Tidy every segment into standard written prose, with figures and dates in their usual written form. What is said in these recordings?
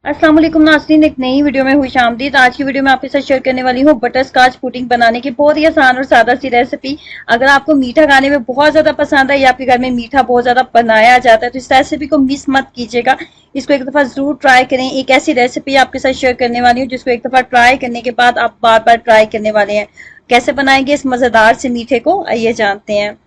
अस्सलाम वालेकुम नाज़रीन, एक नई वीडियो में हुई आमदीद। आज की वीडियो में आपके साथ शेयर करने वाली हूँ बटर स्कॉच पुडिंग बनाने की बहुत ही आसान और सादा सी रेसिपी। अगर आपको मीठा खाने में बहुत ज्यादा पसंद है या आपके घर में मीठा बहुत ज्यादा बनाया जाता है तो इस रेसिपी को मिस मत कीजिएगा। इसको एक दफा जरूर ट्राई करें। एक ऐसी रेसिपी आपके साथ शेयर करने वाली हूँ जिसको एक दफा ट्राई करने के बाद आप बार बार ट्राई करने वाले हैं। कैसे बनाएंगे इस मजेदार से मीठे को, आइए जानते हैं।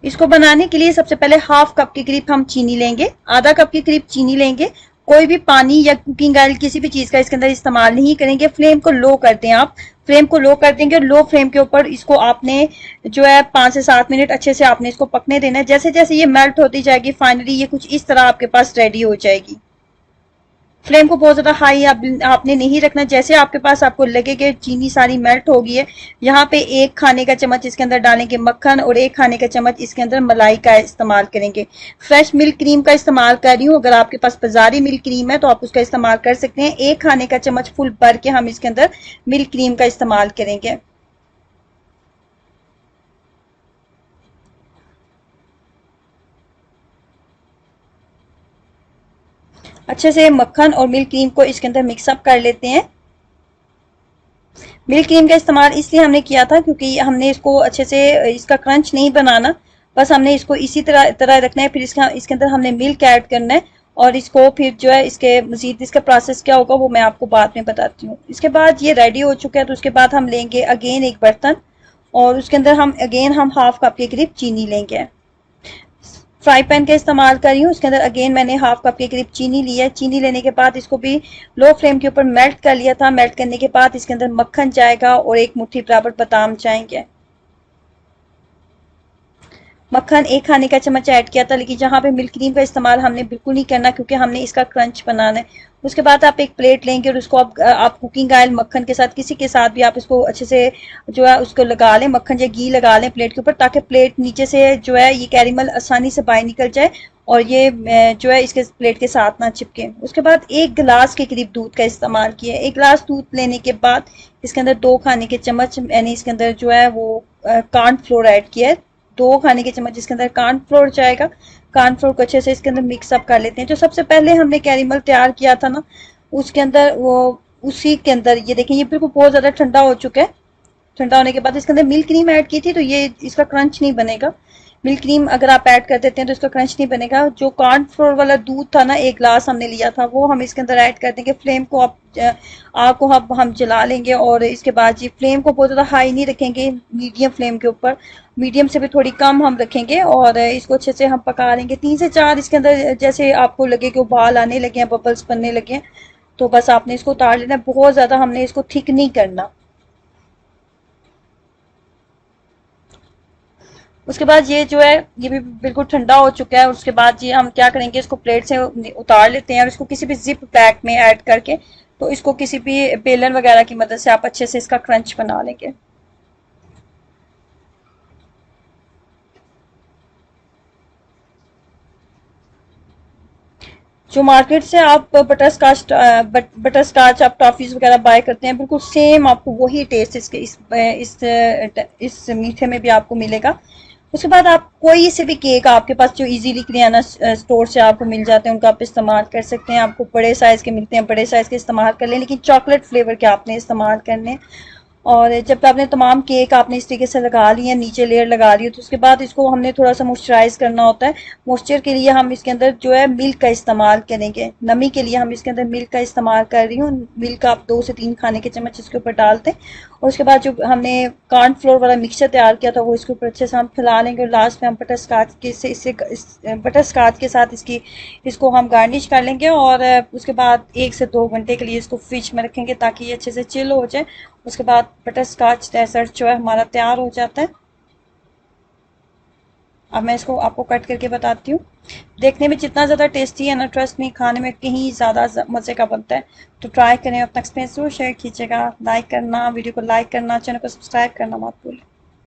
इसको बनाने के लिए सबसे पहले हाफ कप के करीब हम चीनी लेंगे, आधा कप के करीब चीनी लेंगे। कोई भी पानी या कुकिंग ऑयल किसी भी चीज का इसके अंदर इस्तेमाल नहीं करेंगे। फ्लेम को लो कर दें आप। फ्लेम को लो कर देंगे और लो फ्लेम के ऊपर इसको आपने जो है 5 से 7 मिनट अच्छे से आपने इसको पकने देना है। जैसे जैसे ये मेल्ट होती जाएगी फाइनली ये कुछ इस तरह आपके पास रेडी हो जाएगी। फ्लेम को बहुत ज्यादा हाई आपने नहीं रखना। जैसे आपके पास आपको लगे कि चीनी सारी मेल्ट हो गई है, यहाँ पे 1 खाने का चम्मच इसके अंदर डालेंगे मक्खन और 1 खाने का चम्मच इसके अंदर मलाई का इस्तेमाल करेंगे। फ्रेश मिल्क क्रीम का इस्तेमाल कर रही हूँ। अगर आपके पास बाजारी मिल्क क्रीम है तो आप उसका इस्तेमाल कर सकते हैं। 1 खाने का चम्मच फुल भर के हम इसके अंदर मिल्क क्रीम का इस्तेमाल करेंगे। अच्छे से मक्खन और मिल्क क्रीम को इसके अंदर मिक्सअप कर लेते हैं। मिल्क क्रीम का इस्तेमाल इसलिए हमने किया था क्योंकि हमने इसको अच्छे से इसका क्रंच नहीं बनाना, बस हमने इसको इसी तरह तरह रखना है। फिर इसके अंदर हमने मिल्क ऐड करना है और इसको फिर जो है इसके मजीद इसका प्रोसेस क्या होगा वो मैं आपको बाद में बताती हूँ। इसके बाद ये रेडी हो चुका है तो उसके बाद हम लेंगे अगेन एक बर्तन और उसके अंदर हम हाफ कप के करीब चीनी लेंगे। फ्राई पैन का इस्तेमाल कर रही हूँ। उसके अंदर अगेन मैंने हाफ कप के करीब चीनी ली है। चीनी लेने के बाद इसको भी लो फ्लेम के ऊपर मेल्ट कर लिया था। मेल्ट करने के बाद इसके अंदर मक्खन जाएगा और 1 मुट्ठी बराबर बादाम जाएंगे। मक्खन 1 खाने का चम्मच ऐड किया था, लेकिन जहाँ पे मिल्क क्रीम का इस्तेमाल हमने बिल्कुल नहीं करना क्योंकि हमने इसका क्रंच बनाना है। उसके बाद आप एक प्लेट लेंगे और उसको आप कुकिंग ऑयल मक्खन के साथ किसी के साथ भी आप इसको अच्छे से जो है उसको लगा लें, मक्खन या घी लगा लें प्लेट के ऊपर, ताकि प्लेट नीचे से जो है ये कैरेमल आसानी से बाहर निकल जाए और ये जो है इसके प्लेट के साथ ना चिपके। उसके बाद 1 गिलास के करीब दूध का इस्तेमाल किया। 1 गिलास दूध लेने के बाद इसके अंदर 2 खाने के चम्मच मैंने इसके अंदर जो है वो कॉर्न फ्लोर ऐड किया है। 2 खाने के चम्मच इसके अंदर कॉर्न फ्लोर जाएगा। कॉर्न फ्लोर को अच्छे से इसके अंदर मिक्सअप कर लेते हैं। जो सबसे पहले हमने कैरेमल तैयार किया था ना, उसके अंदर वो उसी के अंदर ये देखें, ये बिल्कुल बहुत ज्यादा ठंडा हो चुका है। ठंडा होने के बाद इसके अंदर मिल्क क्रीम ऐड की थी तो ये इसका क्रंच नहीं बनेगा। मिल्क क्रीम अगर आप ऐड कर देते हैं तो इसका क्रंच नहीं बनेगा। जो कॉर्न फ्लोर वाला दूध था ना, 1 गिलास हमने लिया था, वो हम इसके अंदर ऐड कर देंगे। फ्लेम को आप आग को हम जला लेंगे और इसके बाद ये फ्लेम को बहुत ज़्यादा हाई नहीं रखेंगे, मीडियम फ्लेम के ऊपर, मीडियम से भी थोड़ी कम हम रखेंगे और इसको अच्छे से हम पका लेंगे। 3 से 4 इसके अंदर जैसे आपको लगे कि उबाल आने लगे हैं, बबल्स बनने लगे हैं, तो बस आपने इसको उतार लेना है। बहुत ज़्यादा हमने इसको थिक नहीं करना। उसके बाद ये जो है ये भी बिल्कुल ठंडा हो चुका है। उसके बाद ये हम क्या करेंगे, इसको प्लेट से उतार लेते हैं और इसको किसी भी जिप पैक में ऐड करके तो इसको किसी भी बेलन वगैरह की मदद से आप अच्छे से इसका क्रंच बना लेंगे। जो मार्केट से आप बटर स्कॉच आप टॉफीज वगैरह बाय करते हैं, बिल्कुल सेम आपको वही टेस्ट इसके इस मीठे में भी आपको मिलेगा। उसके बाद आप कोई से भी केक आपके पास जो इजीली करियाना स्टोर से आपको मिल जाते हैं उनका आप इस्तेमाल कर सकते हैं। आपको बड़े साइज के मिलते हैं, बड़े साइज के इस्तेमाल कर लें, लेकिन चॉकलेट फ्लेवर के आपने इस्तेमाल करने हैं। और जब आपने तमाम केक आपने इस तरीके से लगा लिए, नीचे लेयर लगा दी हो, तो उसके बाद इसको हमने थोड़ा सा मॉइस्चराइज करना होता है। मॉइस्चर के लिए हम इसके अंदर जो है मिल्क का इस्तेमाल करेंगे। नमी के लिए हम इसके अंदर मिल्क का इस्तेमाल कर रही हूँ। मिल्क आप 2 से 3 खाने के चम्मच इसके ऊपर डालते हैं और उसके बाद जो हमने कॉर्न फ्लोर वाला मिक्सचर तैयार किया था वो इसके ऊपर अच्छे से हम फैला लेंगे और लास्ट में हम बटर स्कॉच के से इसे बटर स्कॉच के साथ इसको हम गार्निश कर लेंगे और उसके बाद 1 से 2 घंटे के लिए इसको फ्रिज में रखेंगे ताकि ये अच्छे से चिल हो जाए। उसके बाद बटर स्कॉच डेजर्ट जो है हमारा तैयार हो जाता है। अब मैं इसको आपको कट करके बताती हूँ। देखने में जितना ज़्यादा टेस्टी है ना, ट्रस्ट में खाने में कहीं ज़्यादा मज़े का बनता है। तो ट्राई करें, अपना एक्सपीरियंस जरूर शेयर कीजिएगा। लाइक करना, वीडियो को लाइक करना, चैनल को सब्सक्राइब करना मत भूलें।